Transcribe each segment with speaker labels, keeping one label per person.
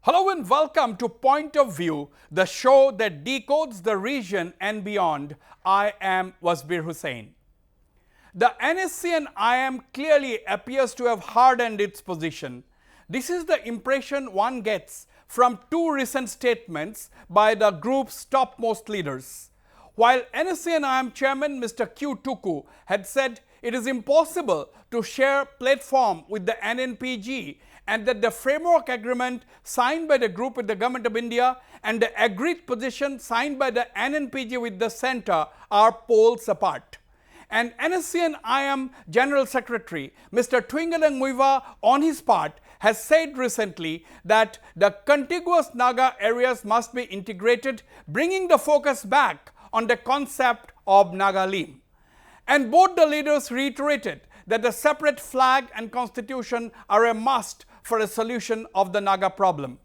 Speaker 1: Hello and welcome to Point of View, the show that decodes the region and beyond. I am Wasbir Hussain. The NSC and IM clearly appears to have hardened its position. This is the impression one gets from two recent statements by the group's topmost leaders. While NSC and IM chairman Mr. Q Tuku had said it is impossible to share platform with the NNPG and that the framework agreement signed by the group with the Government of India and the agreed position signed by the NNPG with the centre are poles apart. And NSC and IM General Secretary Mr. Twingalang Muiva on his part has said recently that the contiguous Naga areas must be integrated, bringing the focus back on the concept of Nagalim. And both the leaders reiterated that the separate flag and constitution are a must for a solution of the Naga problem.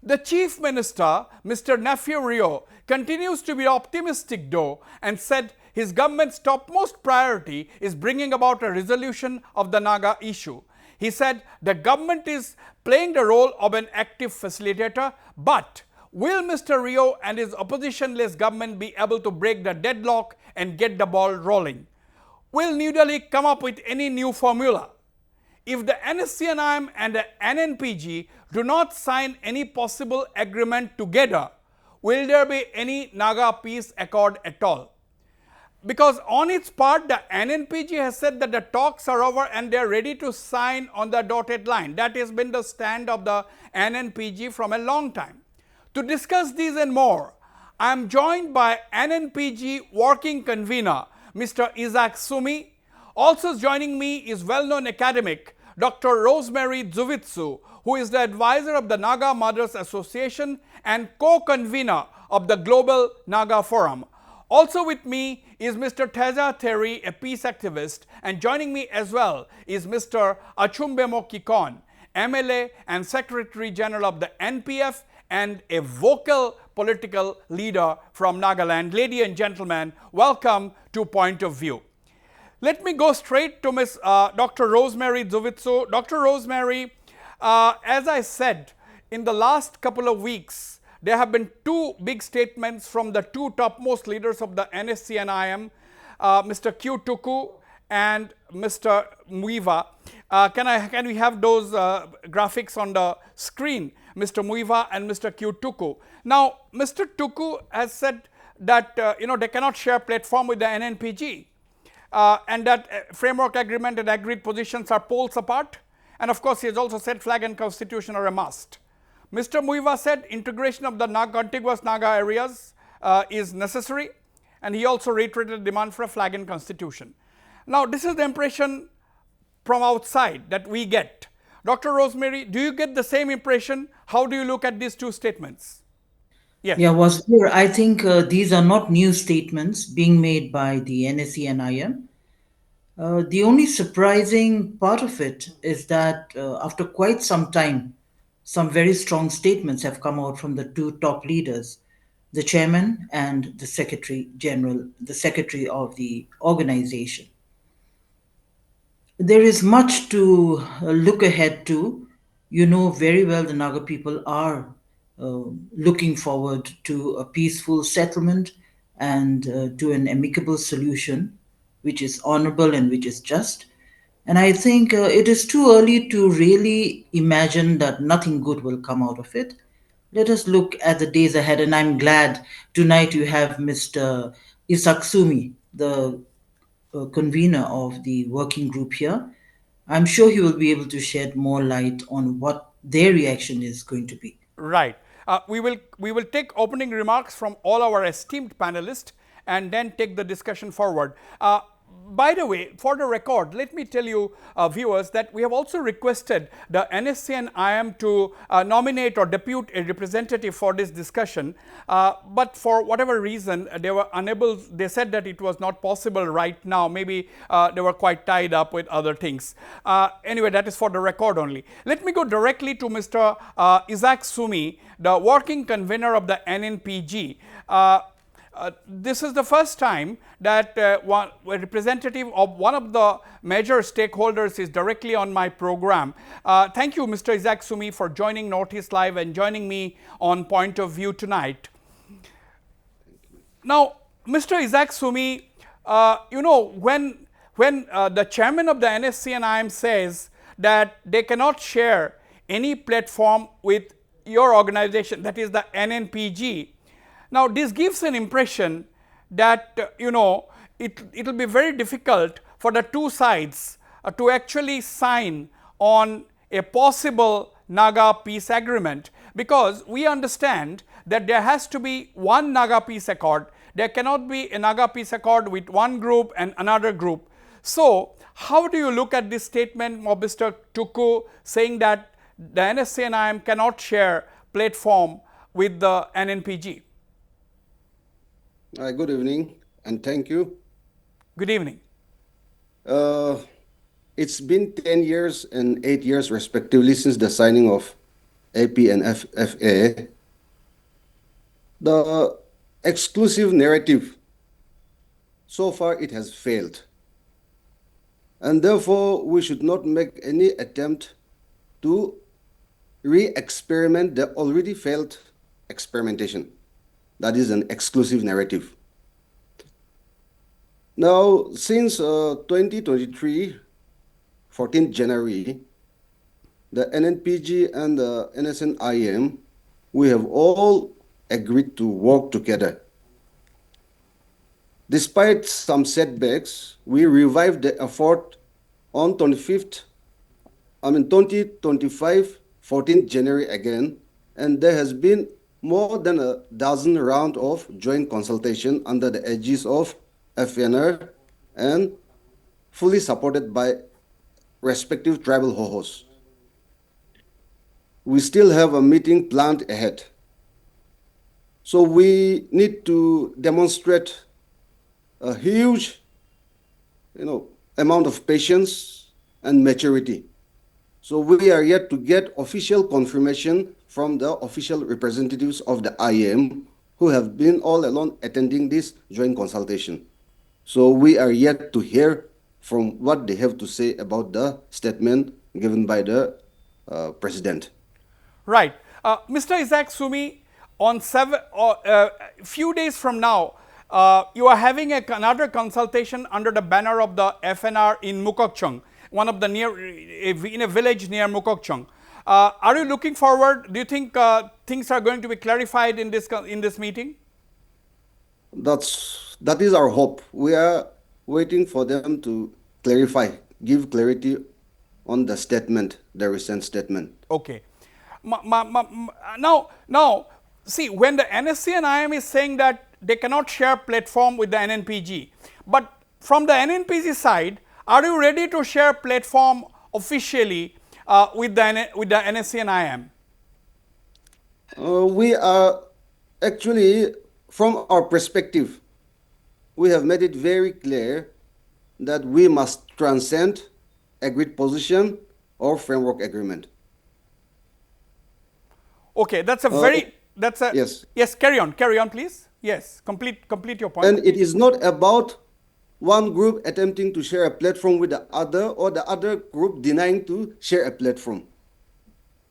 Speaker 1: The Chief Minister, Mr. Nephew Rio, continues to be optimistic though and said his government's topmost priority is bringing about a resolution of the Naga issue. He said the government is playing the role of an active facilitator, but will Mr. Rio and his opposition-less government be able to break the deadlock and get the ball rolling? Will New Delhi come up with any new formula? If the NSCNIM and the NNPG do not sign any possible agreement together, will there be any Naga peace accord at all? Because on its part, the NNPG has said that the talks are over and they are ready to sign on the dotted line. That has been the stand of the NNPG from a long time. To discuss these and more, I am joined by NNPG working convener, Mr. Isaac Sumi. Also joining me is well-known academic Dr. Rosemary Zuvitsu, who is the advisor of the Naga Mothers Association and co-convener of the Global Naga Forum. Also with me is Mr. Teja Terry, a peace activist, and joining me as well is Mr. Achumbemo Kikon, MLA and Secretary General of the NPF and a vocal political leader from Nagaland. Ladies and gentlemen, welcome to Point of View. Let me go straight to Dr. Rosemary Zuvitsu. Dr. Rosemary, as I said, in the last couple of weeks, there have been two big statements from the two topmost leaders of the NSC and IM, Mr. Q Tuku and Mr. Muiva. Can we have those graphics on the screen, Mr. Muiva and Mr. Q Tuku? Now, Mr. Tuku has said that they cannot share platform with the NNPG. And that framework agreement and agreed positions are poles apart. And of course, he has also said flag and constitution are a must. Mr. Muiva said integration of the contiguous Naga areas is necessary, and he also reiterated the demand for a flag and constitution. Now, this is the impression from outside that we get. Dr. Rosemary, do you get the same impression? How do you look at these two statements? Yes.
Speaker 2: Yeah, Wasbir, I think these are not new statements being made by the NSC and IM. The only surprising part of it is that after quite some time, some very strong statements have come out from the two top leaders, the chairman and the secretary general, the secretary of the organization. There is much to look ahead to. You know very well the Naga people are looking forward to a peaceful settlement and to an amicable solution, which is honorable and which is just. And I think it is too early to really imagine that nothing good will come out of it. Let us look at the days ahead, and I'm glad tonight you have Mr. Isaksumi, the convener of the working group here. I'm sure he will be able to shed more light on what their reaction is going to be.
Speaker 1: Right. We will take opening remarks from all our esteemed panelists and then take the discussion forward. by the way, for the record, let me tell you, viewers, that we have also requested the NSC and IM to nominate or depute a representative for this discussion, but for whatever reason, they were unable. They said that it was not possible right now. Maybe they were quite tied up with other things. Anyway, that is for the record only. Let me go directly to Mr. Isaac Sumi, the working convener of the NNPG. This is the first time that a representative of one of the major stakeholders is directly on my program. Thank you, Mr. Isaac Sumi, for joining Northeast Live and joining me on Point of View tonight. Now, Mr. Isaac Sumi, you know, when the chairman of the NSC and IM says that they cannot share any platform with your organization, that is the NNPG, now this gives an impression that, you know, it will be very difficult for the two sides to actually sign on a possible NAGA peace agreement, because we understand that there has to be one NAGA peace accord. There cannot be a NAGA peace accord with one group and another group. So, how do you look at this statement of Mr. Tuku saying that the NSC and IM cannot share platform with the NNPG?
Speaker 3: Good evening and thank you.
Speaker 1: Good evening.
Speaker 3: It's been 10 years and 8 years respectively since the signing of AP and FA. The exclusive narrative, so far it has failed. And therefore, we should not make any attempt to re-experiment the already failed experimentation. That is an exclusive narrative. Now, since 2023, 14th January, the NNPG and the NSNIM, we have all agreed to work together. Despite some setbacks, we revived the effort on 2025, 14th January again, and there has been more than a dozen rounds of joint consultation under the aegis of FNR and fully supported by respective tribal hosts. We still have a meeting planned ahead. So we need to demonstrate a huge, amount of patience and maturity. So we are yet to get official confirmation from the official representatives of the IM who have been all along attending this joint consultation. So we are yet to hear from what they have to say about the statement given by the president.
Speaker 1: Right. Mr. Isaac Sumi, on a few days from now, you are having another consultation under the banner of the FNR in Mukokchung, one of the in a village near Mukokchung. Are you looking forward? Do you think things are going to be clarified in this meeting?
Speaker 3: That is our hope. We are waiting for them to give clarity on the statement, the recent statement.
Speaker 1: Okay. Now, see, when the NSC and IM is saying that they cannot share platform with the NNPG, but from the NNPG side, are you ready to share platform officially with the NSC and IM?
Speaker 3: We are actually, from our perspective, we have made it very clear that we must transcend agreed position or framework agreement.
Speaker 1: Okay, that's a
Speaker 3: yes.
Speaker 1: Yes, carry on, please. Yes, complete your point.
Speaker 3: And it is not about one group attempting to share a platform with the other or the other group denying to share a platform.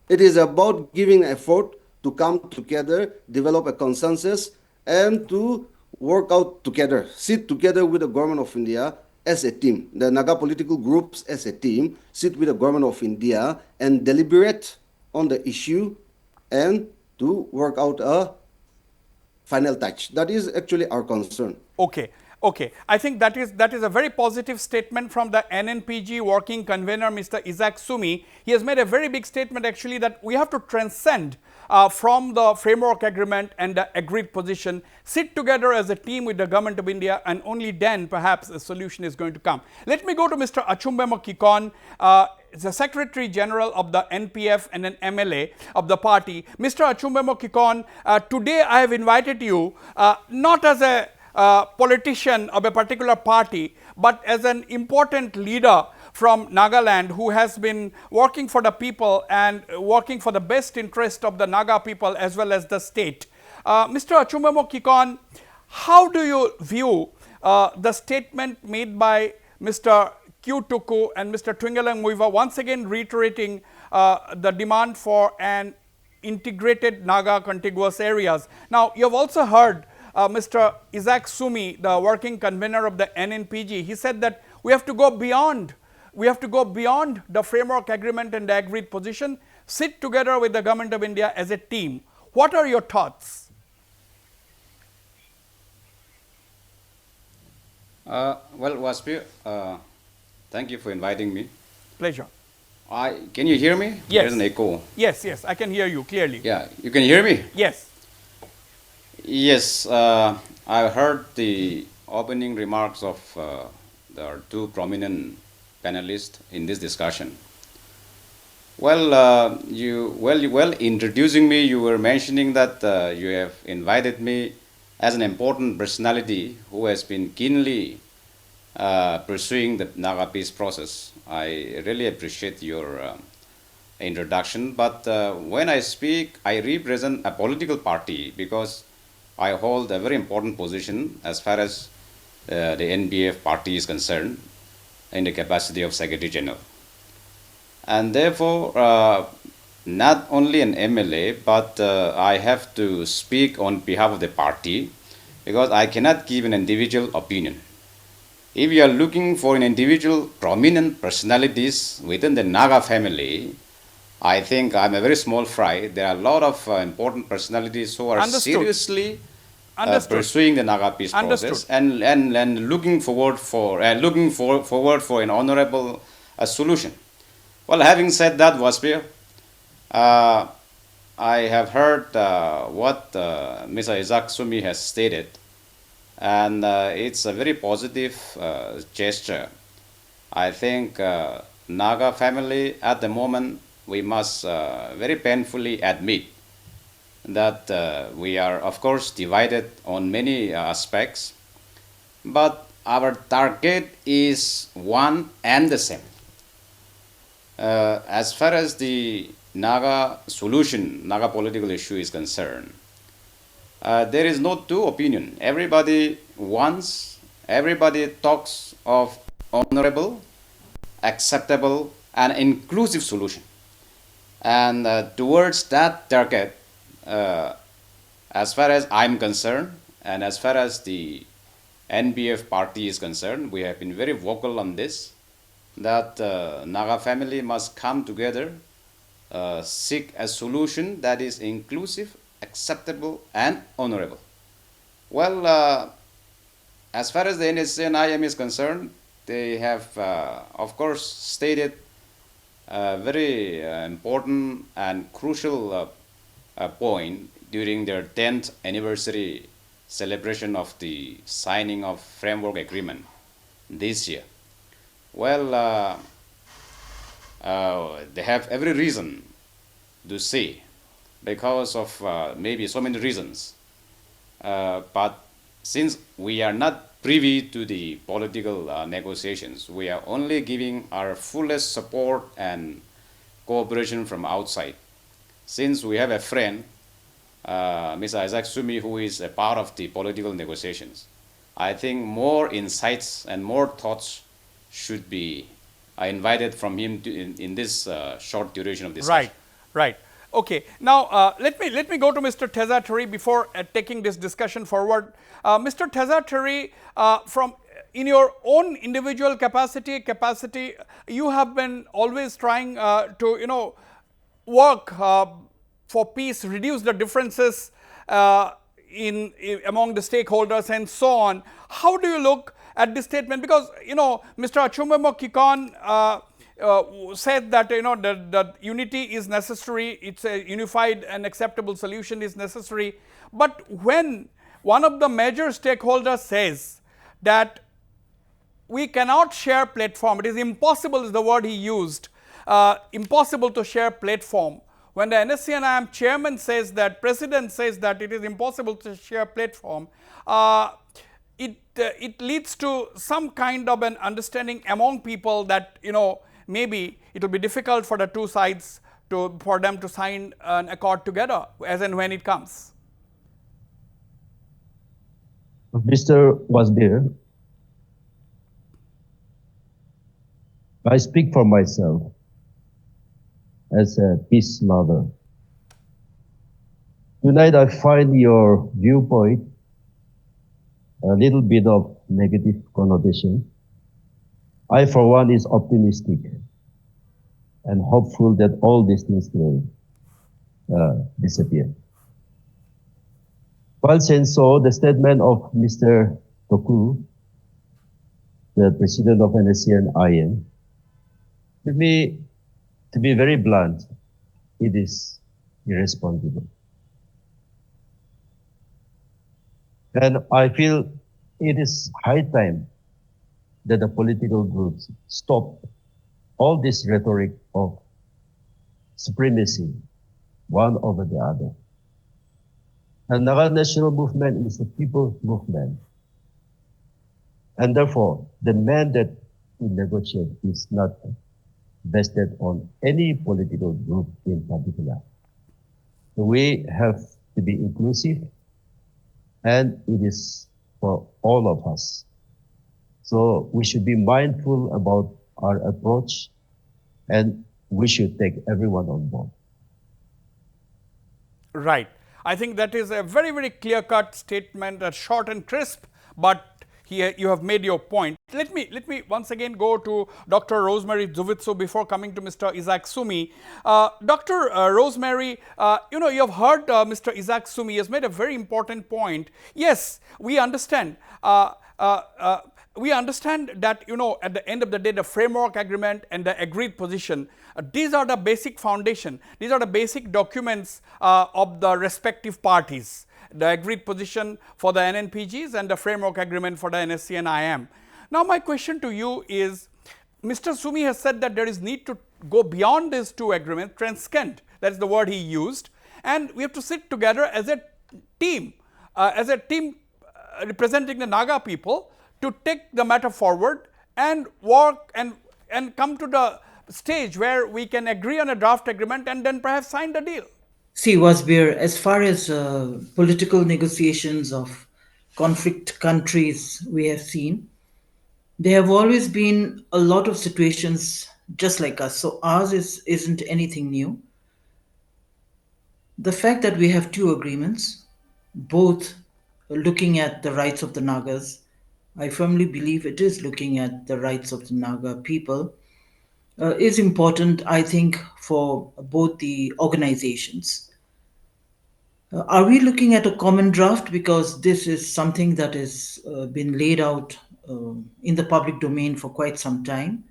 Speaker 3: It is about giving effort to come together, develop a consensus, and to work out together, sit together with the government of India as a team, the NAGA political groups as a team, sit with the government of India and deliberate on the issue and to work out a final touch. That is actually our concern.
Speaker 1: Okay. Okay, I think that is a very positive statement from the NNPG working convener, Mr. Isaac Sumi. He has made a very big statement actually that we have to transcend from the framework agreement and the agreed position, sit together as a team with the government of India, and only then perhaps a solution is going to come. Let me go to Mr. Achumbemo Kikon, the Secretary General of the NPF and an MLA of the party. Mr. Achumbemo Kikon, today I have invited you not as a politician of a particular party, but as an important leader from Nagaland who has been working for the people and working for the best interest of the Naga people as well as the state. Mr. Achumbemo Kikon, how do you view the statement made by Mr. Q Tuku and Mr. Twingalang Muiva, once again reiterating the demand for an integrated Naga contiguous areas? Now, you have also heard Mr. Isaac Sumi, the working convener of the NNPG. He said that we have to go beyond the framework agreement and the agreed position, sit together with the government of India as a team. What are your thoughts?
Speaker 4: Well, Wasbir, thank you for inviting me.
Speaker 1: Pleasure.
Speaker 4: Can you hear me?
Speaker 1: Yes.
Speaker 4: There's an echo.
Speaker 1: Yes, yes, I can hear you clearly.
Speaker 4: Yeah, you can hear me?
Speaker 1: Yes.
Speaker 4: Yes, I heard the opening remarks of the two prominent panelists in this discussion. Well, introducing me, you were mentioning that you have invited me as an important personality who has been keenly pursuing the Naga peace process. I really appreciate your introduction, but when I speak, I represent a political party because I hold a very important position as far as the NBF party is concerned in the capacity of Secretary General. And therefore, not only an MLA, but I have to speak on behalf of the party because I cannot give an individual opinion. If you are looking for an individual prominent personalities within the Naga family, I think I'm a very small fry. There are a lot of important personalities who are
Speaker 1: Understood.
Speaker 4: seriously
Speaker 1: Understood.
Speaker 4: pursuing the Naga peace process
Speaker 1: Understood.
Speaker 4: and looking forward for an honorable solution. Well, having said that, Wasbir, I have heard what Mr. Isaac Sumi has stated, and it's a very positive gesture. I think Naga family at the moment, we must very painfully admit that we are, of course, divided on many aspects, but our target is one and the same. As far as the Naga solution, Naga political issue is concerned, there is no two opinion. Everybody talks of honorable, acceptable, and inclusive solution. And towards that target, as far as I'm concerned, and as far as the NBF party is concerned, we have been very vocal on this, that Naga family must come together, seek a solution that is inclusive, acceptable, and honorable. Well, as far as the NSA and IM is concerned, they have, of course, stated a very important and crucial point during their 10th anniversary celebration of the signing of framework agreement this year. Well, they have every reason to say because of maybe so many reasons. But since we are not privy to the political negotiations, we are only giving our fullest support and cooperation from outside. Since we have a friend, Mr. Isaac Sumi, who is a part of the political negotiations, I think more insights and more thoughts should be invited from him in this short duration of discussion.
Speaker 1: Right, right. Okay. Now, let me go to Mr. Teza Terry before taking this discussion forward. Mr. Teza Terry, from in your own individual capacity, you have been always trying to work for peace, reduce the differences among the stakeholders and so on. How do you look at this statement? Because Mr. Achumemo Kikon said that that unity is necessary, it's a unified and acceptable solution is necessary. But when one of the major stakeholders says that we cannot share platform, it is impossible is the word he used, impossible to share platform. When the NSC and IM chairman says that, president says that it is impossible to share platform, it leads to some kind of an understanding among people that maybe it will be difficult for the two sides for them to sign an accord together as and when it comes.
Speaker 5: Mr. Wasbir, I speak for myself as a peace lover. Tonight I find your viewpoint a little bit of negative connotation. I, for one, is optimistic and hopeful that all these things will disappear. While saying so, the statement of Mr. Toku, the president of NSC and IM, to me, to be very blunt, it is irresponsible. And I feel it is high time that the political groups stop all this rhetoric of supremacy, one over the other. And Naga National Movement is a people's movement. And therefore, the mandate to negotiate is not vested on any political group in particular. So we have to be inclusive, and it is for all of us. So we should be mindful about our approach, and we should take everyone on board.
Speaker 1: Right. I think that is a very, very clear-cut statement, short and crisp, but here you have made your point. Let me once again go to Dr. Rosemary Zuvitsu before coming to Mr. Isaac Sumi. Dr. Rosemary, you have heard Mr. Isaac Sumi has made a very important point. Yes, we understand. We understand that at the end of the day, the framework agreement and the agreed position, these are the basic foundation. These are the basic documents of the respective parties. The agreed position for the NNPGs and the framework agreement for the NSC and IM. Now my question to you is, Mr. Sumi has said that there is need to go beyond these two agreements, transcend, that is the word he used, and we have to sit together as a team representing the Naga people to take the matter forward and work and come to the stage where we can agree on a draft agreement and then perhaps sign the deal.
Speaker 2: See, Wasbir, as far as political negotiations of conflict countries we have seen, there have always been a lot of situations just like us. So ours isn't anything new. The fact that we have two agreements, both looking at the rights of the Nagas, I firmly believe it is looking at the rights of the Naga people, is important, I think, for both the organizations. Are we looking at a common draft? Because this is something that has been laid out in the public domain for quite some time.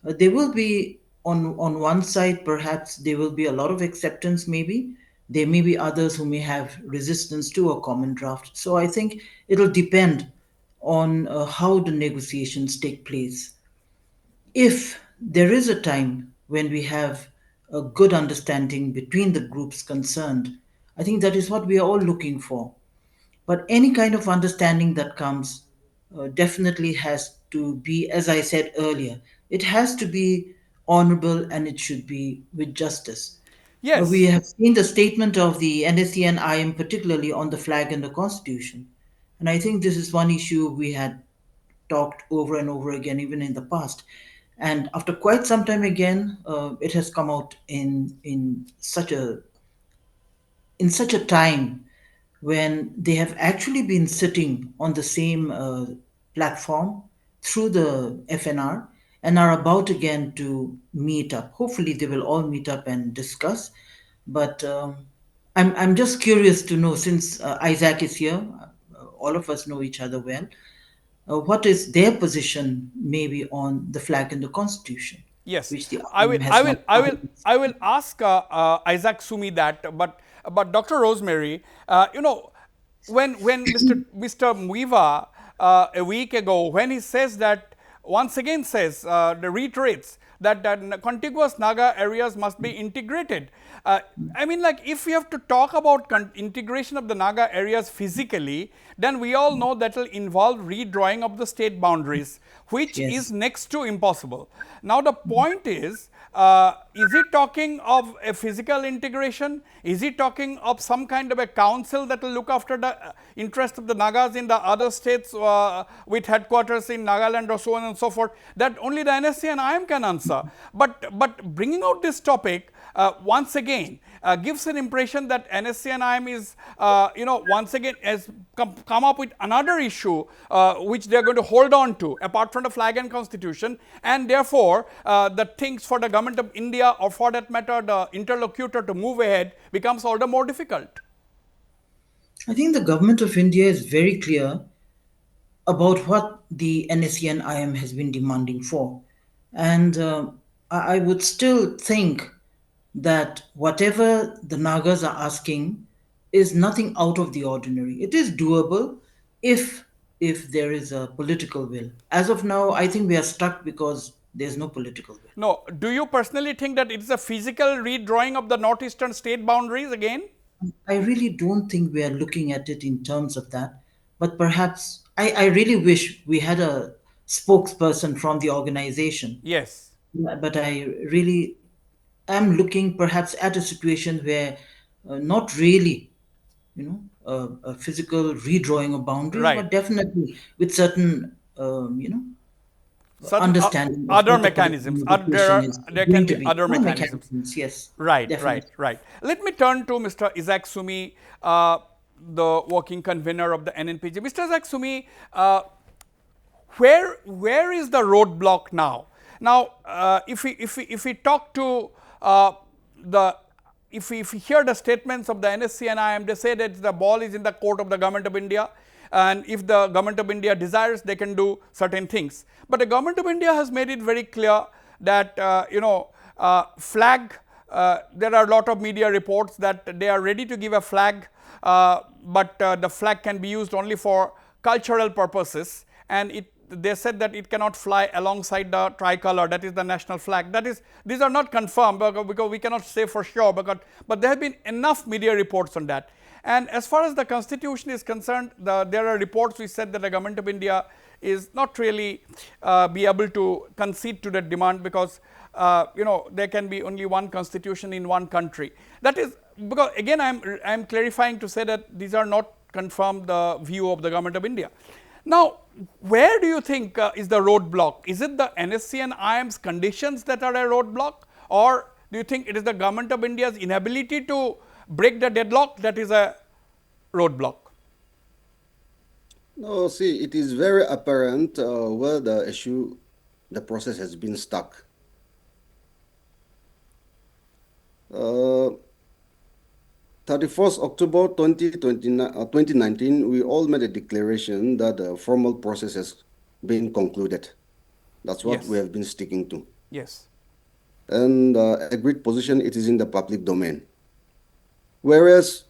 Speaker 2: There will be, on one side, perhaps there will be a lot of acceptance, maybe. There may be others who may have resistance to a common draft. So I think it'll depend on how the negotiations take place. If there is a time when we have a good understanding between the groups concerned, I think that is what we are all looking for. But any kind of understanding that comes definitely has to be, as I said earlier, it has to be honorable and it should be with justice. We
Speaker 1: Yes.
Speaker 2: have seen the statement of the NSC and IM, particularly on the flag and the constitution. And I think this is one issue we had talked over and over again, even in the past. And after quite some time again, it has come out in such a time when they have actually been sitting on the same platform through the FNR and are about again to meet up. Hopefully, they will all meet up and discuss. But I'm just curious to know, since Isaac is here, all of us know each other well. What is their position maybe on the flag and the constitution,
Speaker 1: Yes,
Speaker 2: which the
Speaker 1: I will,
Speaker 2: IM
Speaker 1: I
Speaker 2: has
Speaker 1: will,
Speaker 2: not
Speaker 1: I will,
Speaker 2: covered?
Speaker 1: I will ask Isaac Sumi that, but Dr. Rosemary, when Mr. Muiva a week ago, when he says that, once again says, reiterates that contiguous Naga areas must be integrated. I mean, like, if we have to talk about integration of the Naga areas physically, then we all know that will involve redrawing of the state boundaries, which is
Speaker 2: Yes.
Speaker 1: next to impossible. Now, the point is he talking of a physical integration? Is he talking of some kind of a council that will look after the interest of the Nagas in the other states with headquarters in Nagaland or so on and so forth? That only the NSC and IM can answer. But bringing out this topic once again gives an impression that NSC and IM is, once again has come up with another issue which they are going to hold on to apart from the flag and constitution, and therefore the things for the government of India, or for that matter the interlocutor, to move ahead becomes all the more difficult.
Speaker 2: I think the government of India is very clear about what the NSE and IM has been demanding for. And I would still think that whatever the Nagas are asking is nothing out of the ordinary. It is doable if there is a political will. As of now, I think we are stuck because there's no political will.
Speaker 1: No, do you personally think that it is a physical redrawing of the northeastern state boundaries again?
Speaker 2: I really don't think we are looking at it in terms of that. But perhaps I really wish we had a spokesperson from the organization.
Speaker 1: Yes,
Speaker 2: Yeah, but I really am looking perhaps at a situation where not really, a physical redrawing of boundaries,
Speaker 1: right.
Speaker 2: but definitely with certain,
Speaker 1: Certain
Speaker 2: understanding of
Speaker 1: other
Speaker 2: what the political
Speaker 1: mechanisms,
Speaker 2: negotiation is
Speaker 1: there
Speaker 2: going
Speaker 1: can
Speaker 2: to
Speaker 1: be
Speaker 2: be.
Speaker 1: other
Speaker 2: Other
Speaker 1: mechanisms.
Speaker 2: mechanisms, yes,
Speaker 1: Right, right,
Speaker 2: definitely.
Speaker 1: right. Let me turn to Mr. Isaac Sumi, the working convener of the NNPJ. Mr. Isaac Sumi, where is the roadblock now? Now, if we talk to the if we hear the statements of the NSC and IM, they say that the ball is in the court of the government of India, and if the government of India desires, they can do certain things. But the government of India has made it very clear that flag. There are a lot of media reports that they are ready to give a flag, but the flag can be used only for cultural purposes, and they said that it cannot fly alongside the tricolor, that is the national flag. That is, these are not confirmed because we cannot say for sure, but there have been enough media reports on that. And as far as the constitution is concerned, there are reports which said that the government of India is not really be able to concede to that demand, because there can be only one constitution in one country. That is because, again, I am clarifying to say that these are not confirmed the view of the government of India. Now, where do you think is the roadblock? Is it the NSC and IM's conditions that are a roadblock, or do you think it is the government of India's inability to break the deadlock that is a roadblock?
Speaker 3: No, see, it is very apparent where the process has been stuck. 31st October 2019, we all made a declaration that the formal process has been concluded. That's what
Speaker 1: Yes.
Speaker 3: we have been sticking to.
Speaker 1: Yes.
Speaker 3: And agreed position, it is in the public domain. Whereas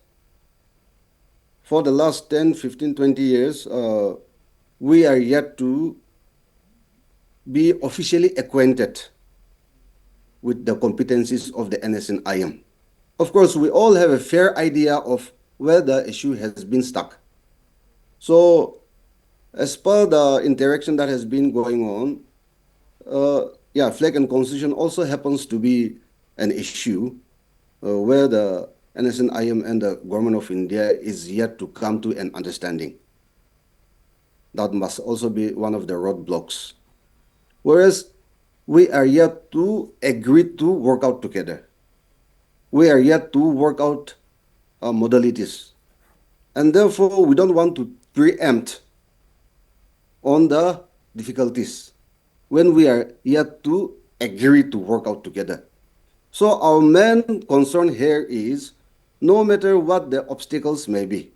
Speaker 3: for the last 10, 15, 20 years, we are yet to be officially acquainted with the competencies of the NS and IM. Of course, we all have a fair idea of where the issue has been stuck. So, as per the interaction that has been going on, flag and constitution also happens to be an issue where the NS and IM and the government of India is yet to come to an understanding. That must also be one of the roadblocks. Whereas we are yet to agree to work out together. We are yet to work out modalities. And therefore, we don't want to preempt on the difficulties when we are yet to agree to work out together. So our main concern here is no matter what the obstacles may be.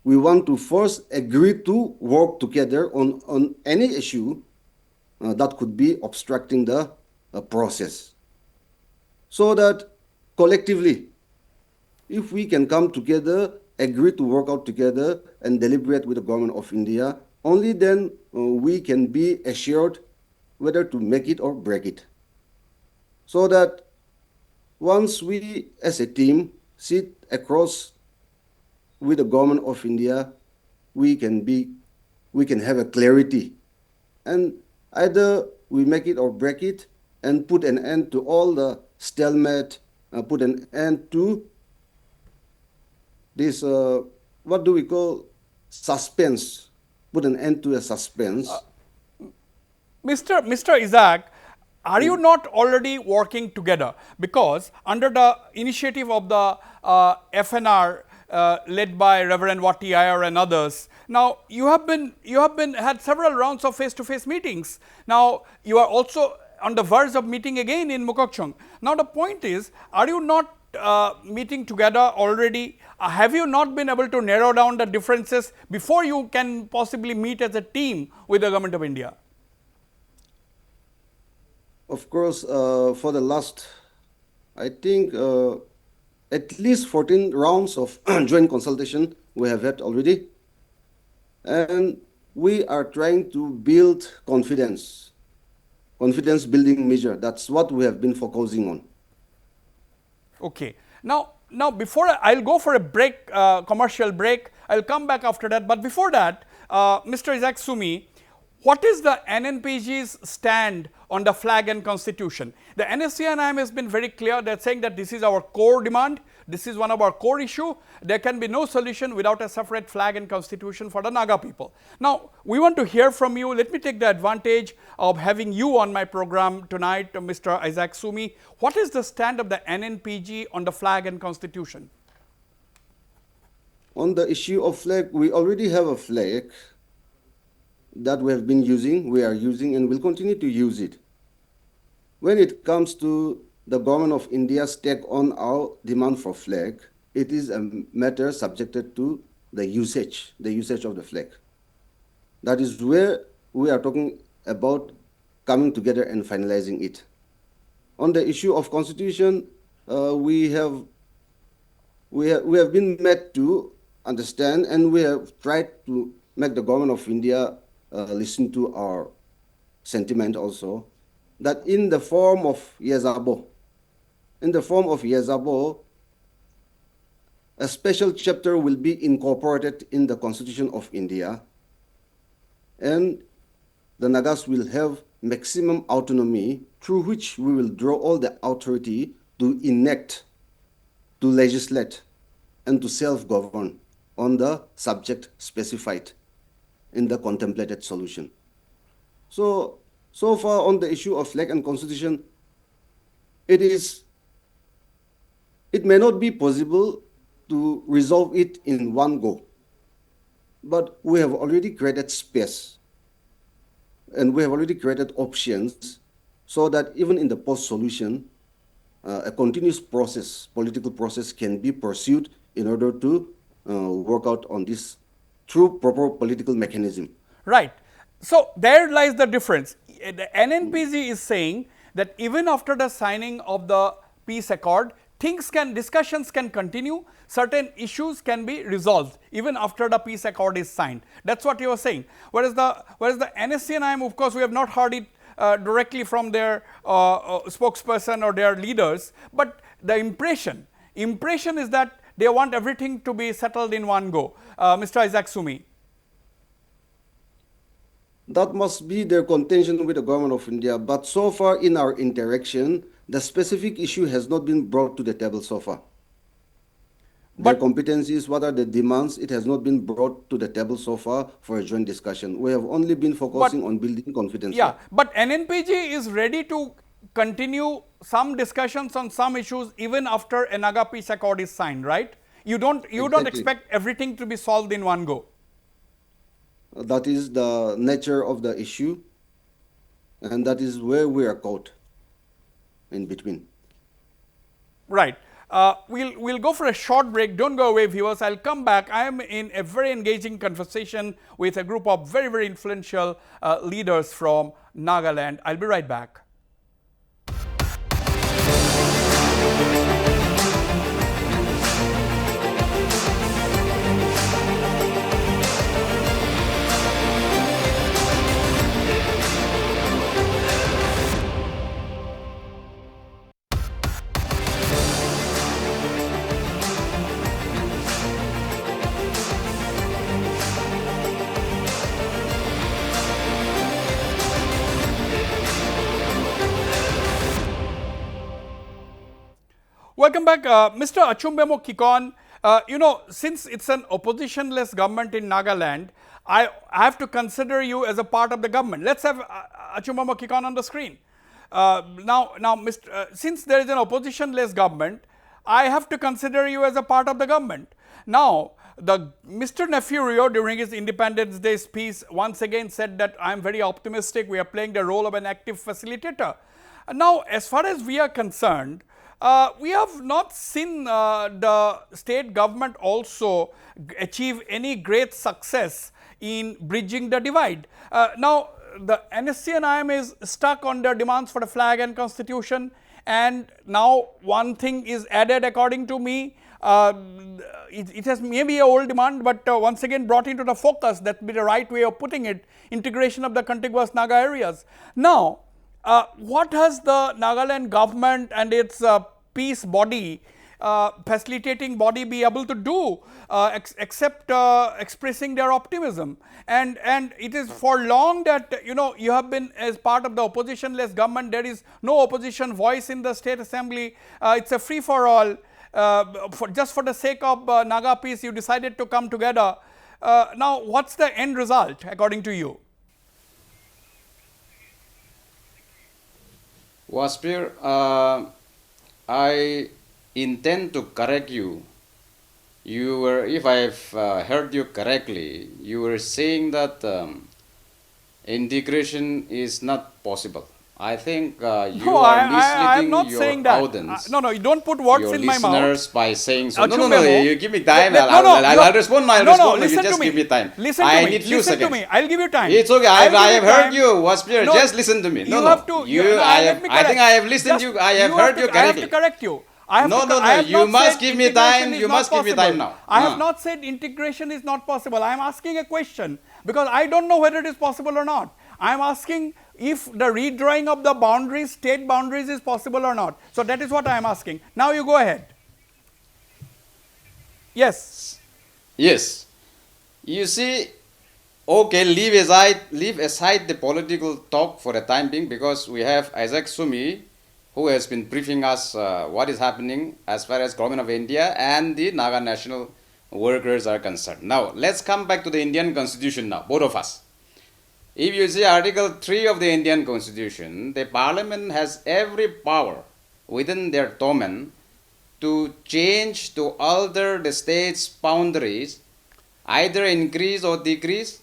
Speaker 3: We want to first agree to work together on any issue that could be obstructing the process. So that collectively, if we can come together, agree to work out together and deliberate with the government of India, only then we can be assured whether to make it or break it. So that once we as a team sit across with the government of India, we can have a clarity, and either we make it or break it and put an end to all the stalemate, put an end to this what do we call suspense, put an end to a suspense.
Speaker 1: Mr. Isaac, are you not already working together? Because under the initiative of the FNR led by Reverend Wati Iyer and others, now you have had several rounds of face-to-face meetings. Now you are also on the verge of meeting again in Mukokchung. Now the point is, are you not meeting together already? Have you not been able to narrow down the differences before you can possibly meet as a team with the government of India?
Speaker 3: Of course, for the last, I think, at least 14 rounds of joint consultation we have had already. And we are trying to build confidence building measure. That's what we have been focusing on.
Speaker 1: Okay. Now before I'll go for a break, commercial break, I'll come back after that. But before that, Mr. Isaac Sumi, what is the NNPG's stand on the flag and constitution? The NSCNIM has been very clear that saying that this is our core demand, this is one of our core issue. There can be no solution without a separate flag and constitution for the Naga people. Now, we want to hear from you. Let me take the advantage of having you on my program tonight, Mr. Isaac Sumi. What is the stand of the NNPG on the flag and constitution?
Speaker 3: On the issue of flag, we already have a flag that we have been using, we are using, and will continue to use it. When it comes to the government of India's take on our demand for flag, it is a matter subjected to the usage of the flag. That is where we are talking about coming together and finalizing it. On the issue of constitution, we have been made to understand, and we have tried to make the government of India listen to our sentiment also, that in the form of Yazabo, a special chapter will be incorporated in the Constitution of India, and the Nagas will have maximum autonomy through which we will draw all the authority to enact, to legislate, and to self-govern on the subject specified in the contemplated solution. So far on the issue of flag and constitution, it may not be possible to resolve it in one go, but we have already created space and we have already created options so that even in the post-solution, a continuous process, political process can be pursued in order to work out on this through proper political mechanism.
Speaker 1: Right. So there lies the difference. The NNPG is saying that even after the signing of the peace accord, discussions can continue, certain issues can be resolved even after the peace accord is signed. That's what you are saying. Whereas the NSCNIM, of course, we have not heard it directly from their spokesperson or their leaders, but the impression is that they want everything to be settled in one go. Mr. Isaac Sumi.
Speaker 3: That must be their contention with the government of India, but so far in our interaction, the specific issue has not been brought to the table so far. Their competencies, what are the demands, it has not been brought to the table so far for a joint discussion. We have only been focusing on building confidence.
Speaker 1: Yeah, but NNPG is ready to continue some discussions on some issues even after a NAGA peace accord is signed, right? You don't expect everything to be solved in one go.
Speaker 3: That is the nature of the issue, and that is where we are caught in between.
Speaker 1: Right. We'll go for a short break. Don't go away, viewers. I'll come back. I am in a very engaging conversation with a group of very, very influential leaders from Nagaland. I'll be right back. Welcome back, Mr. Achumbemo Kikon. Since it's an oppositionless government in Nagaland, I have to consider you as a part of the government. Let's have Achumbemo Kikon on the screen. Since there is an oppositionless government, I have to consider you as a part of the government. Now, Mr. Nefurio, during his Independence Day speech, once again said that I am very optimistic. We are playing the role of an active facilitator. Now, as far as we are concerned, we have not seen the state government also achieve any great success in bridging the divide. Now, the NSC and IM is stuck on their demands for the flag and constitution, and now one thing is added according to me. It has maybe an old demand, but once again brought into the focus. That would be the right way of putting it, integration of the contiguous Naga areas. Now, what has the Nagaland government and its peace body, facilitating body be able to do except expressing their optimism? And it is for long that you have been as part of the oppositionless government. There is no opposition voice in the state assembly. It's a free for all. Just for the sake of Naga peace, you decided to come together. Now, what's the end result according to you?
Speaker 4: Wasbir, I intend to correct you. You were, if I've heard you correctly, you were saying that integration is not possible. I think you are misleading
Speaker 1: not
Speaker 4: your
Speaker 1: saying that.
Speaker 4: audience.
Speaker 1: No, you don't put words
Speaker 4: your
Speaker 1: in my mouth.
Speaker 4: listeners by saying so. No,
Speaker 1: Achumbemo,
Speaker 4: you give me time.
Speaker 1: No,
Speaker 4: I'll respond. I'll respond. You
Speaker 1: listen
Speaker 4: just
Speaker 1: to me.
Speaker 4: give me time.
Speaker 1: Listen
Speaker 4: I
Speaker 1: to me.
Speaker 4: need few
Speaker 1: Listen
Speaker 4: seconds.
Speaker 1: to me. I'll give you time.
Speaker 4: It's okay. I have heard you, Wasbir.
Speaker 1: No,
Speaker 4: just listen to me.
Speaker 1: you have to.
Speaker 4: I think I have listened to you. I have heard you correctly.
Speaker 1: I have to correct you.
Speaker 4: You must give me time. You must give me time now.
Speaker 1: I have not said integration is not possible. I am asking a question because I don't know whether it is possible or not. I am asking if the redrawing of the boundaries, state boundaries, is possible or not. So that is what I am asking. Now you go ahead. Yes.
Speaker 4: Yes. You see, okay, leave aside the political talk for the time being, because we have Isaac Sumi, who has been briefing us what is happening as far as Government of India and the Naga national workers are concerned. Now, let's come back to the Indian Constitution now, both of us. If you see Article 3 of the Indian Constitution, the Parliament has every power within their domain to change, to alter the state's boundaries, either increase or decrease.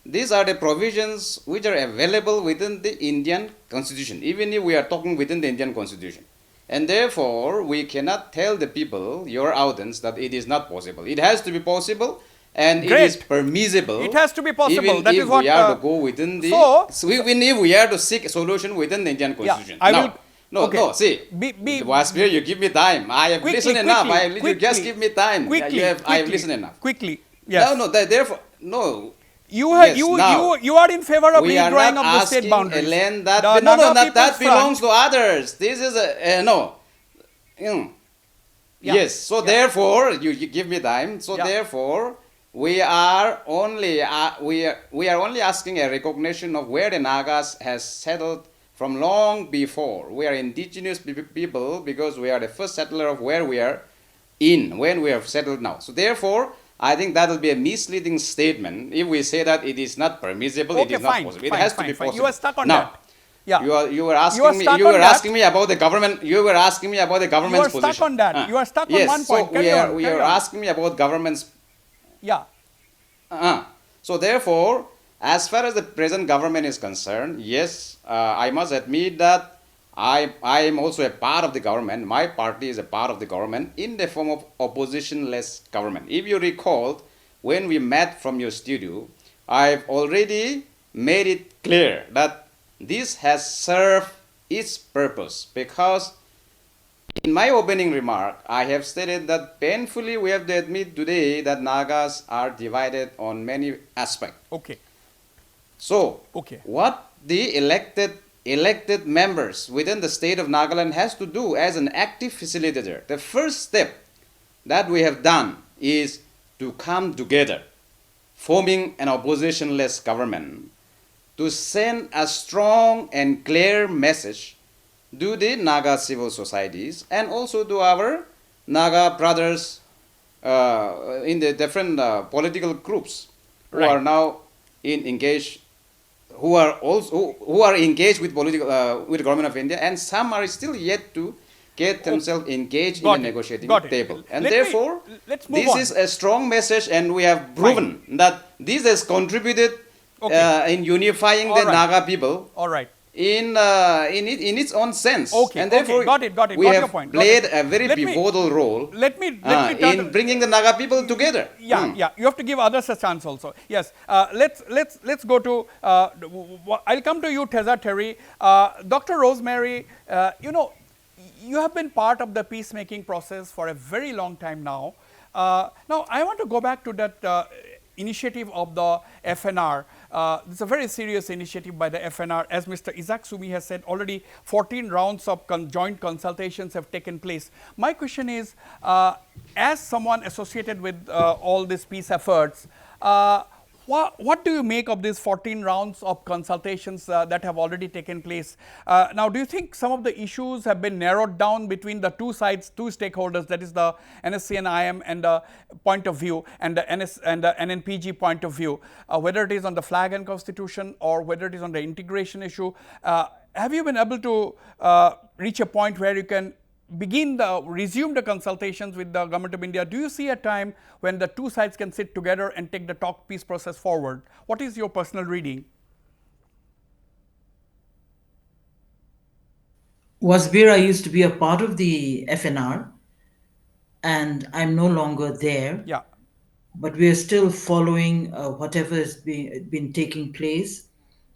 Speaker 4: These are the provisions which are available within the Indian Constitution, even if we are talking within the Indian Constitution. And therefore, we cannot tell the people, your audience, that it is not possible. It has to be possible. And
Speaker 1: Great.
Speaker 4: It is permissible.
Speaker 1: It has to be possible.
Speaker 4: Even
Speaker 1: That
Speaker 4: if
Speaker 1: is what
Speaker 4: we are to go within the. Even if we are to seek a solution within the Indian Constitution.
Speaker 1: Yeah,
Speaker 4: See, Wasbir, you give me time. I have listened enough. You just give me time. I have listened enough.
Speaker 1: Quickly. Yes.
Speaker 4: Therefore, no.
Speaker 1: You are in favor of redrawing of the state boundaries.
Speaker 4: We are not asking a land that belongs to others. This is no. Yes. So therefore, you give me time. So therefore, we are only asking a recognition of where the Nagas has settled from long before. We are indigenous people because we are the first settler of where we are when we have settled now. So therefore, I think that will be a misleading statement if we say that it is not permissible, it is not possible. It has to be possible.
Speaker 1: You are stuck on
Speaker 4: now,
Speaker 1: that. Yeah.
Speaker 4: You were asking me about the government. You were asking me about the government's position.
Speaker 1: You are stuck on that. You are stuck on one point.
Speaker 4: So we are asking me about government's.
Speaker 1: Yeah.
Speaker 4: So therefore, as far as the present government is concerned, yes, I must admit that I am also a part of the government. My party is a part of the government in the form of opposition-less government. If you recall, when we met from your studio, I've already made it clear that this has served its purpose, because in my opening remark, I have stated that painfully we have to admit today that Nagas are divided on many aspects.
Speaker 1: Okay.
Speaker 4: So,
Speaker 1: Okay.
Speaker 4: what the elected members within the state of Nagaland has to do as an active facilitator, the first step that we have done is to come together, forming an opposition-less government, to send a strong and clear message to the Naga civil societies and also to our Naga brothers in the different political groups who
Speaker 1: Right.
Speaker 4: are now engaged, who are engaged with political with the government of India, and some are still yet to get themselves engaged in
Speaker 1: Got
Speaker 4: the
Speaker 1: it.
Speaker 4: negotiating
Speaker 1: Got it.
Speaker 4: table. And
Speaker 1: Let me-
Speaker 4: therefore,
Speaker 1: let's move
Speaker 4: this
Speaker 1: on.
Speaker 4: is a strong message, and we have proven that this has contributed
Speaker 1: Okay.
Speaker 4: in unifying
Speaker 1: All
Speaker 4: the
Speaker 1: right.
Speaker 4: Naga people
Speaker 1: All right.
Speaker 4: in its own sense.
Speaker 1: Okay,
Speaker 4: And therefore,
Speaker 1: okay, got it,
Speaker 4: we
Speaker 1: got
Speaker 4: have
Speaker 1: your point, got
Speaker 4: played
Speaker 1: it.
Speaker 4: a very
Speaker 1: Let me-
Speaker 4: pivotal role
Speaker 1: let me turn
Speaker 4: in bringing the Naga people together.
Speaker 1: Yeah,
Speaker 4: Hmm.
Speaker 1: yeah. You have to give others a chance also. Yes. Let's go to. I'll come to you, Teza Terry. Dr. Rosemary, you have been part of the peacemaking process for a very long time now. Now, I want to go back to that initiative of the FNR. It's a very serious initiative by the FNR. As Mr. Isaac Sumi has said, already 14 rounds of joint consultations have taken place. My question is, as someone associated with all these peace efforts, what do you make of these 14 rounds of consultations that have already taken place? Now, do you think some of the issues have been narrowed down between the two sides, two stakeholders, that is the NSC and IM and the point of view, and the NNPG point of view, whether it is on the flag and constitution or whether it is on the integration issue? Have you been able to reach a point where you can resume the consultations with the government of India? Do you see a time when the two sides can sit together and take the talk peace process forward? What is your personal reading?
Speaker 2: Wasbir, I used to be a part of the FNR, and I'm no longer there.
Speaker 1: Yeah.
Speaker 2: But we are still following whatever has been taking place.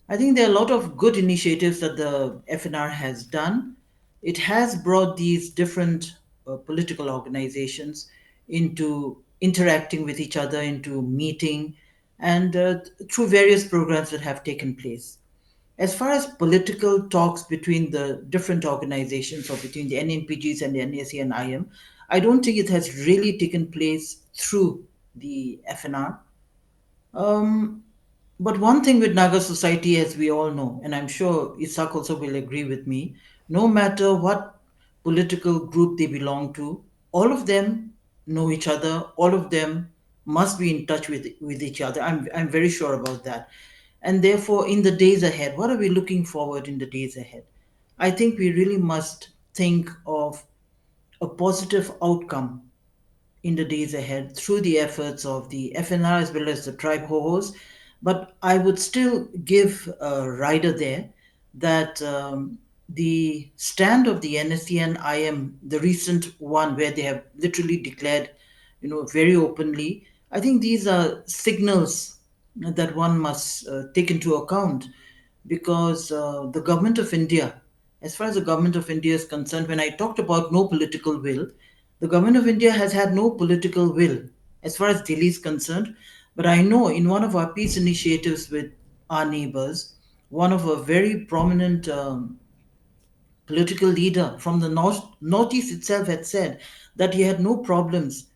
Speaker 2: I think there are a lot of good initiatives that the FNR has done. It has brought these different political organizations into interacting with each other, into meeting, and through various programs that have taken place. As far as political talks between the different organizations or between the NNPGs and the NAC and IM, I don't think it has really taken place through the FNR. Um, but one thing with Naga society, as we all know, and I'm sure Isak also will agree with me, no matter what political group they belong to, all of them know each other, all of them must be in touch with each other. I'm very sure about that. And therefore, in the days ahead, what are we looking forward in the days ahead? I think we really must think of a positive outcome in the days ahead through the efforts of the FNR as well as the tribe HOHOs. But I would still give a rider there that the stand of the NSC and IM, the recent one where they have literally declared, very openly, I think these are signals that one must take into account because the government of India, as far as the government of India is concerned, when I talked about no political will, the government of India has had no political will as far as Delhi is concerned. But I know in one of our peace initiatives with our neighbors, one of a very prominent political leader from the northeast itself had said that he had no problems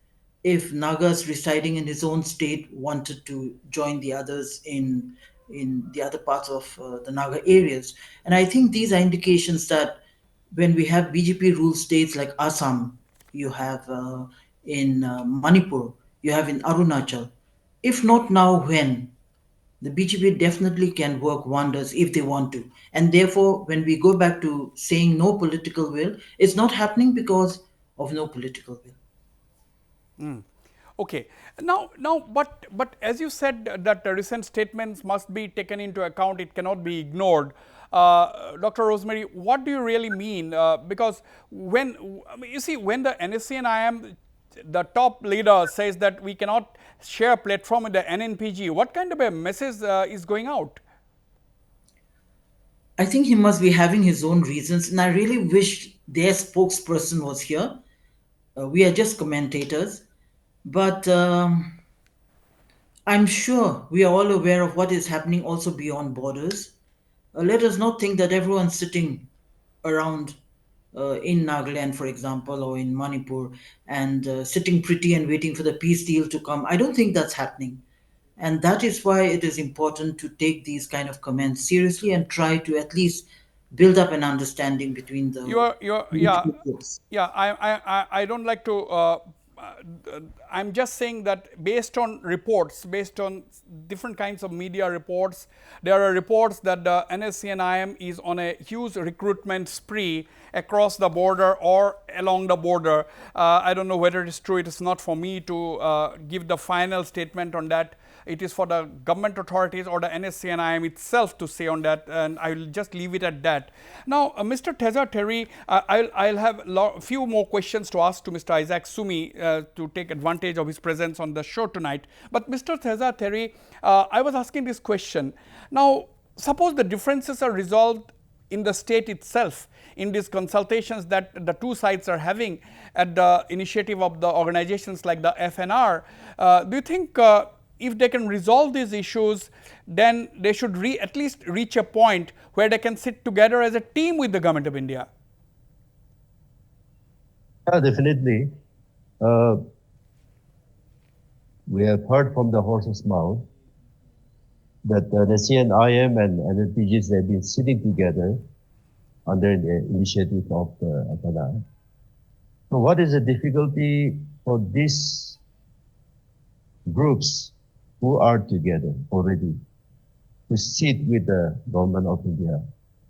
Speaker 2: if Nagas residing in his own state wanted to join the others in the other parts of the Naga areas. And I think these are indications that when we have BJP ruled states like Assam, you have in Manipur, you have in Arunachal. If not now, when? The BGP definitely can work wonders if they want to. And therefore, when we go back to saying no political will, it's not happening because of no political will.
Speaker 1: Okay. Now, but as you said that the recent statements must be taken into account, it cannot be ignored. Dr. Rosemary, what do you really mean? Because when, I mean, you see, when the NSC and IM, the top leader says that we cannot share a platform with the NNPG, what kind of a message is going out?
Speaker 2: I think he must be having his own reasons, and I really wish their spokesperson was here. We are just commentators, but I'm sure we are all aware of what is happening also beyond borders. Let us not think that everyone sitting around in Nagaland, for example, or in Manipur, and sitting pretty and waiting for the peace deal to come. I don't think that's happening. And that is why it is important to take these kind of comments seriously and try to at least build up an understanding between the
Speaker 1: Yeah,
Speaker 2: political groups.
Speaker 1: yeah. I don't like to. I'm just saying that based on reports, based on different kinds of media reports, there are reports that the NSC and IM is on a huge recruitment spree across the border or along the border. I don't know whether it is true. It is not for me to give the final statement on that. It is for the government authorities or the NSC and IM itself to say on that, and I will just leave it at that. Now, Mr. Teza Terry, I'll have a few more questions to ask to Mr. Isaac Sumi to take advantage of his presence on the show tonight. But Mr. Teza Terry, I was asking this question. Now, suppose the differences are resolved in the state itself in these consultations that the two sides are having at the initiative of the organizations like the FNR. Do you think if they can resolve these issues, then they should at least reach a point where they can sit together as a team with the government of India?
Speaker 5: Yeah, definitely. We have heard from the horse's mouth that the CNIM and NLPGs have been sitting together under the initiative of the FNR. So what is the difficulty for these groups who are together already to sit with the government of India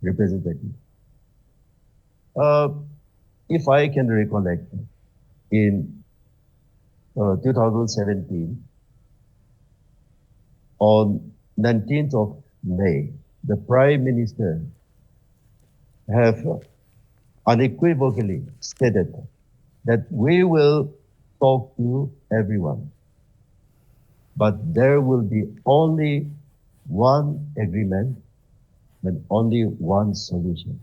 Speaker 5: representative? If I can recollect, in 2017, on 19th of May, the Prime Minister have unequivocally stated that we will talk to everyone, but there will be only one agreement and only one solution.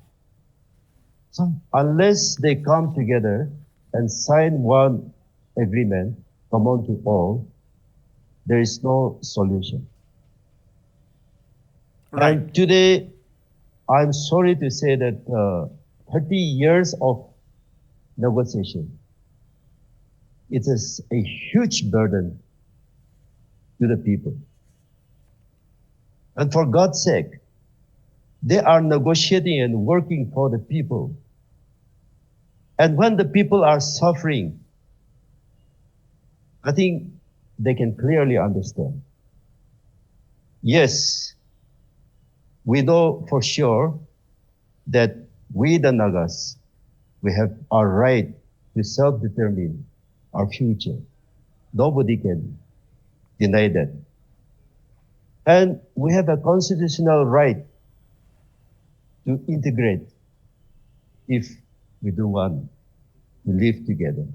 Speaker 5: So unless they come together and sign one agreement common to all, there is no solution.
Speaker 1: Right.
Speaker 5: And today, I'm sorry to say that 30 years of negotiation, it is a huge burden to the people. And for God's sake, they are negotiating and working for the people. And when the people are suffering, I think they can clearly understand. Yes, we know for sure that we, the Nagas, we have our right to self-determine our future. Nobody can deny that. And we have a constitutional right to integrate if we do want to live together.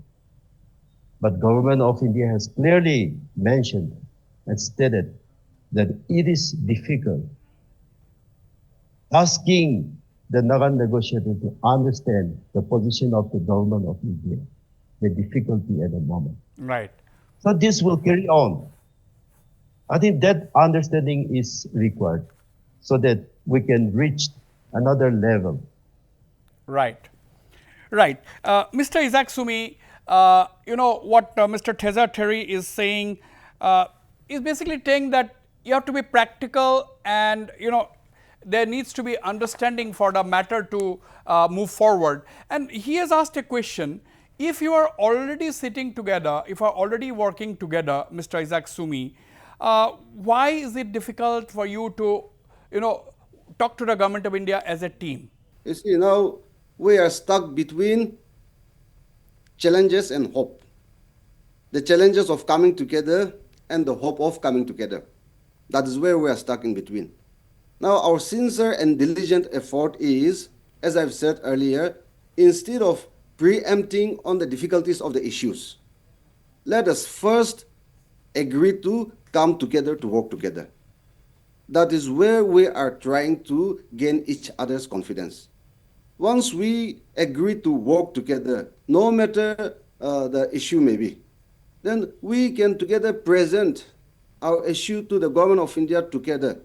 Speaker 5: But government of India has clearly mentioned and stated that it is difficult asking the Naga negotiator to understand the position of the government of India, the difficulty at the moment.
Speaker 1: Right.
Speaker 5: So this will carry on. I think that understanding is required so that we can reach another level.
Speaker 1: Right. Right. Mr. Isaac Sumi, you know what Mr. Teza Terry is saying is basically saying that you have to be practical, and there needs to be understanding for the matter to move forward. And he has asked a question: if you are already sitting together, if you are already working together, Mr. Isaac Sumi, why is it difficult for you to talk to the government of India as a team?
Speaker 3: You see, now we are stuck between challenges and hope. The challenges of coming together and the hope of coming together. That is where we are stuck in between. Now, our sincere and diligent effort is, as I've said earlier, instead of preempting on the difficulties of the issues, let us first agree to come together to work together. That is where we are trying to gain each other's confidence. Once we agree to work together, no matter the issue may be, then we can together present our issue to the government of India together.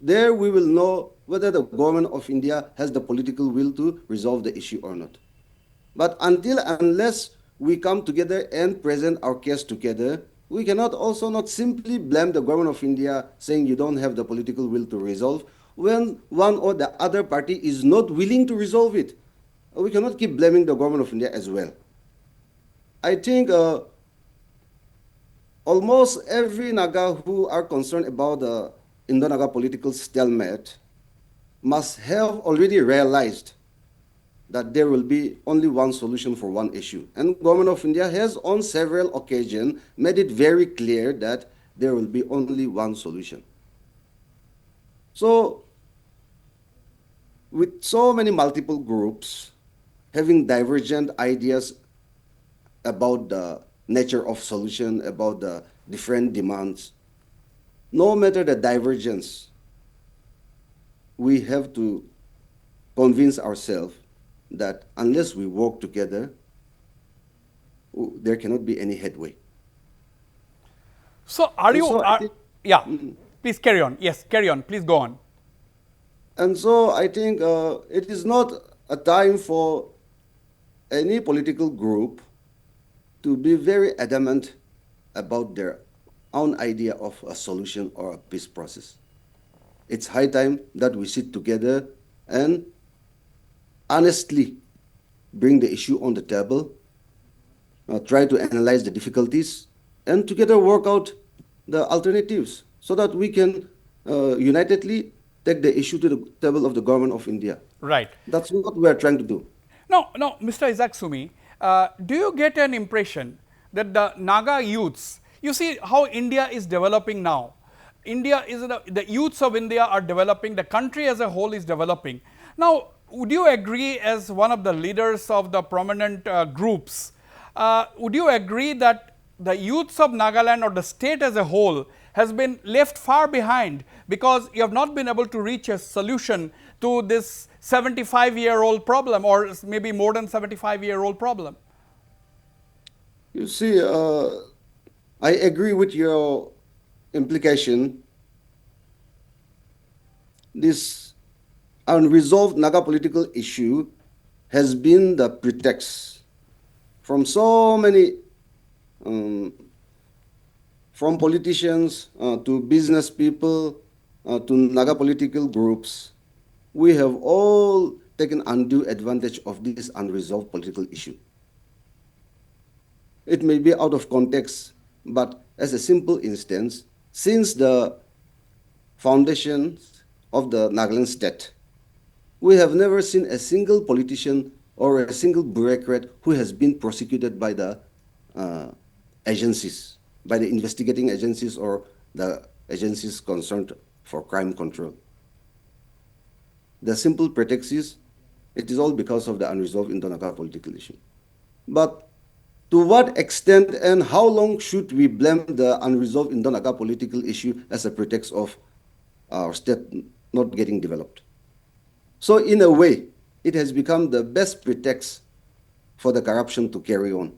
Speaker 3: There we will know whether the government of India has the political will to resolve the issue or not. But unless we come together and present our case together, we cannot also not simply blame the government of India saying you don't have the political will to resolve when one or the other party is not willing to resolve it. We cannot keep blaming the government of India as well. I think almost every Naga who are concerned about the Indo-Naga political stalemate must have already realized that there will be only one solution for one issue. And government of India has on several occasions made it very clear that there will be only one solution. So, with so many multiple groups having divergent ideas about the nature of solution, about the different demands, no matter the divergence, we have to convince ourselves that unless we work together, there cannot be any headway.
Speaker 1: So are you,
Speaker 3: so I think-
Speaker 1: yeah, please carry on. Yes, carry on. Please go on.
Speaker 3: And so I think it is not a time for any political group to be very adamant about their own idea of a solution or a peace process. It's high time that we sit together and honestly bring the issue on the table, try to analyze the difficulties, and together work out the alternatives so that we can unitedly take the issue to the table of the government of India.
Speaker 1: Right.
Speaker 3: That's what we are trying to do.
Speaker 1: No, Mr. Isaac Sumi, do you get an impression that the Naga youths, you see how India is developing now. India is, the youths of India are developing, the country as a whole is developing. Now, would you agree as one of the leaders of the prominent groups, would you agree that the youths of Nagaland or the state as a whole has been left far behind because you have not been able to reach a solution to this 75-year-old problem or maybe more than 75-year-old problem?
Speaker 3: You see, I agree with your implication. This unresolved Naga political issue has been the pretext from so many, from politicians to business people to Naga political groups. We have all taken undue advantage of this unresolved political issue. It may be out of context, but as a simple instance, since the foundations of the Nagaland state, we have never seen a single politician or a single bureaucrat who has been prosecuted by the agencies, by the investigating agencies or the agencies concerned for crime control. The simple pretext is, it is all because of the unresolved Indo-Naga political issue. But to what extent and how long should we blame the unresolved Indo-Naga political issue as a pretext of our state not getting developed? So in a way, it has become the best pretext for the corruption to carry on.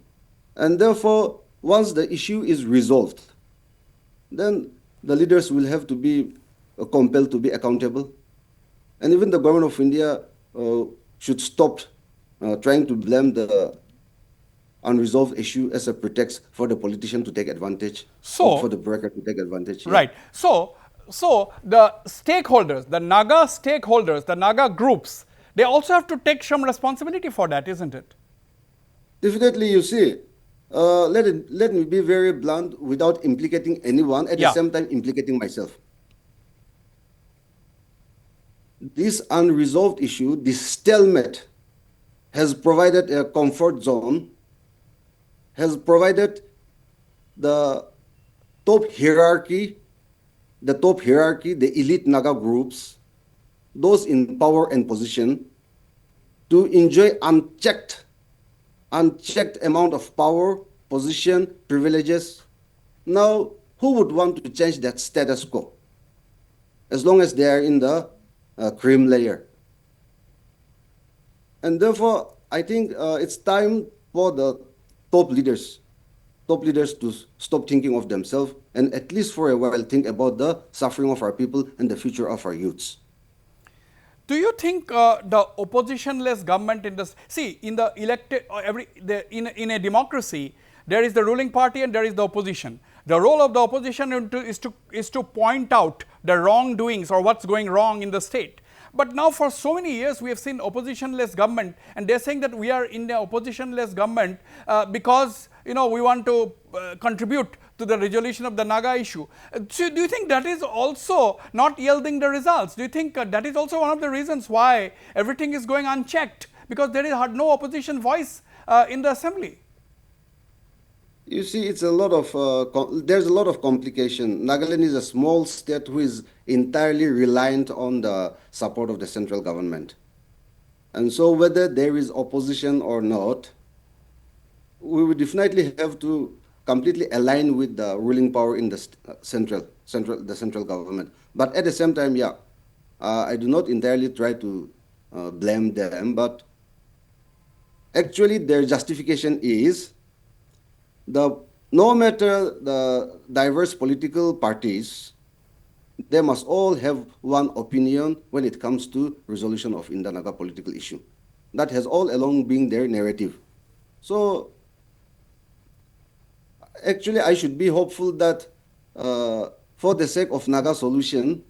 Speaker 3: And therefore, once the issue is resolved, then the leaders will have to be compelled to be accountable. And even the government of India should stop trying to blame the unresolved issue as a pretext for the politician to take advantage, or for the bureaucrat to take advantage.
Speaker 1: Yeah. Right. So the stakeholders, the Naga groups, they also have to take some responsibility for that, isn't it?
Speaker 3: Definitely, you see, let me be very blunt without implicating anyone, at the same time implicating myself. This unresolved issue, this stalemate, has provided a comfort zone, has provided the top hierarchy the top hierarchy, the elite Naga groups, those in power and position, to enjoy unchecked amount of power, position, privileges. Now, who would want to change that status quo? As long as they are in the cream layer. And therefore, I think it's time for the top leaders to stop thinking of themselves and at least for a while think about the suffering of our people and the future of our youths.
Speaker 1: Do you think the oppositionless government in the in the elected in a democracy there is the ruling party and there is the opposition. The role of the opposition is to point out the wrongdoings or what's going wrong in the state. But now for so many years we have seen oppositionless government, and they are saying that we are in the oppositionless government because we want to contribute to the resolution of the Naga issue. So do you think that is also not yielding the results? Do you think that is also one of the reasons why everything is going unchecked, because there is no opposition voice in the assembly?
Speaker 3: You see, it's a lot of there's a lot of complication. Nagaland is a small state who is entirely reliant on the support of the central government, and so whether there is opposition or not, we would definitely have to completely align with the ruling power in the central government. But at the same time, I do not entirely try to blame them, but actually their justification is no matter the diverse political parties, they must all have one opinion when it comes to resolution of Indo-Naga political issue. That has all along been their narrative. So actually, I should be hopeful that for the sake of Naga solution,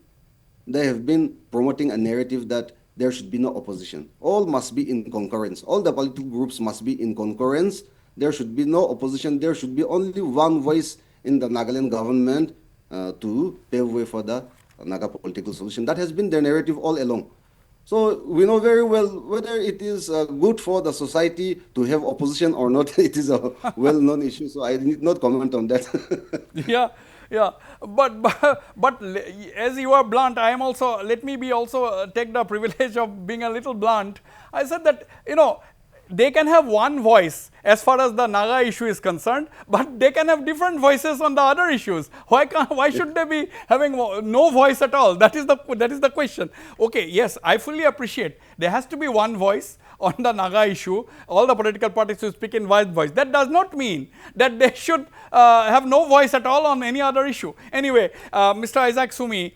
Speaker 3: they have been promoting a narrative that there should be no opposition. All must be in concurrence. All the political groups must be in concurrence. There should be no opposition. There should be only one voice in the Nagaland government to pave way for the Naga political solution. That has been their narrative all along. So we know very well whether it is good for the society to have opposition or not. It is a well-known issue, so I need not comment on that.
Speaker 1: Yeah. But as you are blunt, I am also. Let me be also take the privilege of being a little blunt. I said that they can have one voice as far as the Naga issue is concerned, but they can have different voices on the other issues. Why should they be having no voice at all? That is the question. Okay, yes, I fully appreciate there has to be one voice on the Naga issue. All the political parties should speak in one voice. That does not mean that they should have no voice at all on any other issue. Anyway, Mr. Isaac Sumi,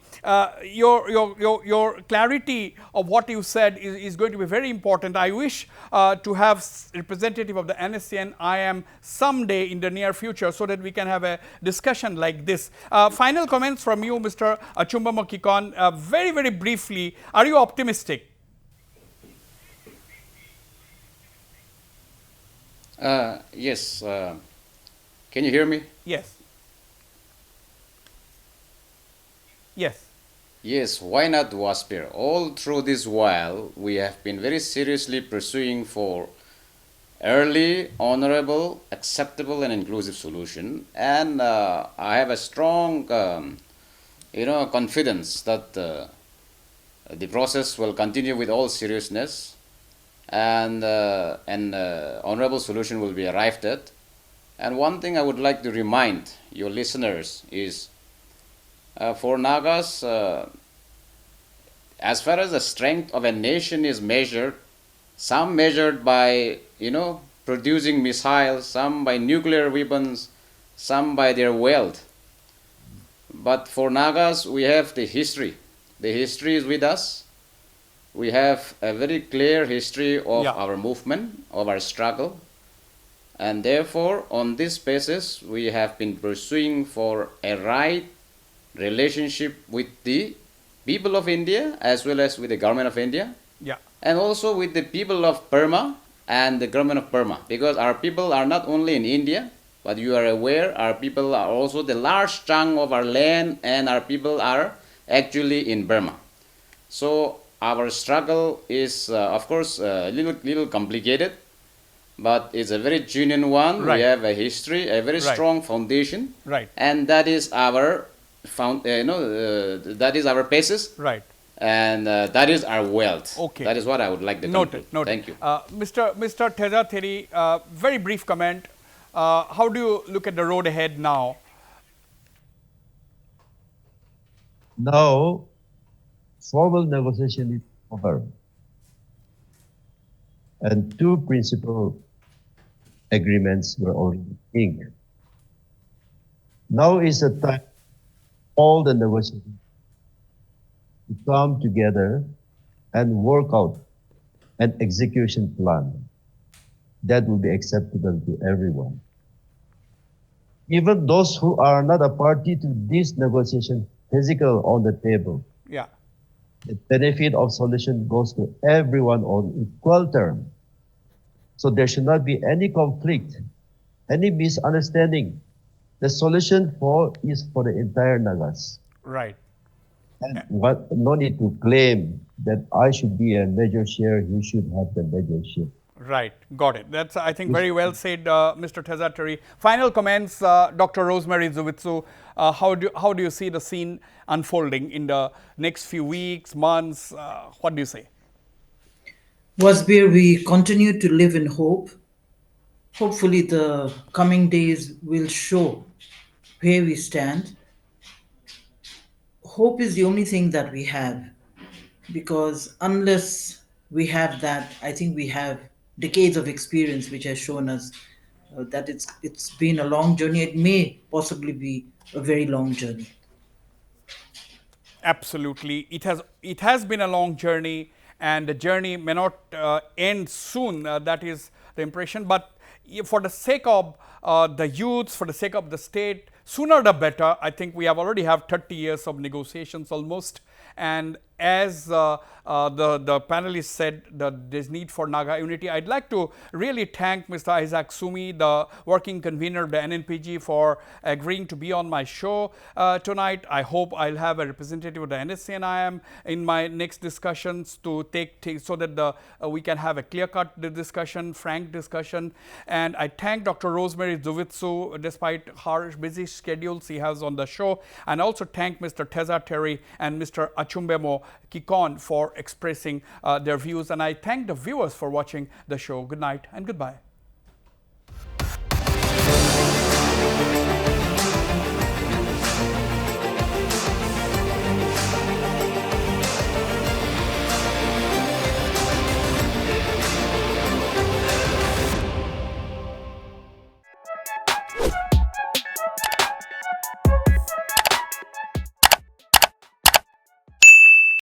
Speaker 1: your clarity of what you said is going to be very important. I wish to have representative of the NSC and IM someday in the near future so that we can have a discussion like this. Final comments from you, Mr. Achumbamo Kikon. Very, very briefly, are you optimistic?
Speaker 4: Yes. Can you hear me?
Speaker 1: Yes. Yes.
Speaker 4: Yes, why not Wasbir? All through this while, we have been very seriously pursuing for early, honorable, acceptable and inclusive solution. And I have a strong, confidence that the process will continue with all seriousness, and an honorable solution will be arrived at. And one thing I would like to remind your listeners is, for Nagas, as far as the strength of a nation is measured, some measured by, producing missiles, some by nuclear weapons, some by their wealth. But for Nagas, we have the history. The history is with us. We have a very clear history of our movement, of our struggle. And therefore, on this basis, we have been pursuing for a right relationship with the people of India as well as with the government of India.
Speaker 1: Yeah.
Speaker 4: And also with the people of Burma and the government of Burma. Because our people are not only in India, but you are aware our people are also the large chunk of our land, and our people are actually in Burma. So our struggle is, of course, a little complicated, but it's a very genuine one.
Speaker 1: Right.
Speaker 4: We have a history, a very strong foundation.
Speaker 1: Right.
Speaker 4: And that is our that is our basis.
Speaker 1: Right.
Speaker 4: And that is our wealth.
Speaker 1: Okay.
Speaker 4: That is what I would like to
Speaker 1: Noted.
Speaker 4: conclude.
Speaker 1: Noted.
Speaker 4: Thank you.
Speaker 1: Mr. Teza Theri, very brief comment. How do you look at the road ahead now?
Speaker 5: Now, formal negotiation is over, and two principal agreements were already inked. Now is the time all the negotiations to come together and work out an execution plan that will be acceptable to everyone. Even those who are not a party to this negotiation physical on the table.
Speaker 1: Yeah.
Speaker 5: The benefit of solution goes to everyone on equal terms. So there should not be any conflict, any misunderstanding. The solution is for the entire Nagas.
Speaker 1: Right.
Speaker 5: And no need to claim that I should be a major share, he should have the major share.
Speaker 1: Right, got it. That's, I think, very well said, Mr. Teza Theri. Final comments, Dr. Rosemary Zuvitsu. How do you see the scene unfolding in the next few weeks, months? What do you say?
Speaker 2: Wasbir, we continue to live in hope. Hopefully, the coming days will show where we stand. Hope is the only thing that we have, because unless we have that, I think we have decades of experience which has shown us that it's been a long journey. It may possibly be a very long journey.
Speaker 1: Absolutely. It has been a long journey, and the journey may not end soon. That is the impression. But for the sake of the youths, for the sake of the state, sooner the better. I think we have already have 30 years of negotiations almost. And as the panelists said, there's need for Naga unity. I'd like to really thank Mr. Isaac Sumi, the working convener of the NNPG, for agreeing to be on my show tonight. I hope I'll have a representative of the NSC and IM in my next discussions to take so that we can have a clear-cut discussion, frank discussion. And I thank Dr. Rosemary Zuvitsu, despite her busy schedules he has on the show. And also thank Mr. Teza Theri and Mr. Achumbemo Kikon for expressing their views. And I thank the viewers for watching the show. Good night and goodbye.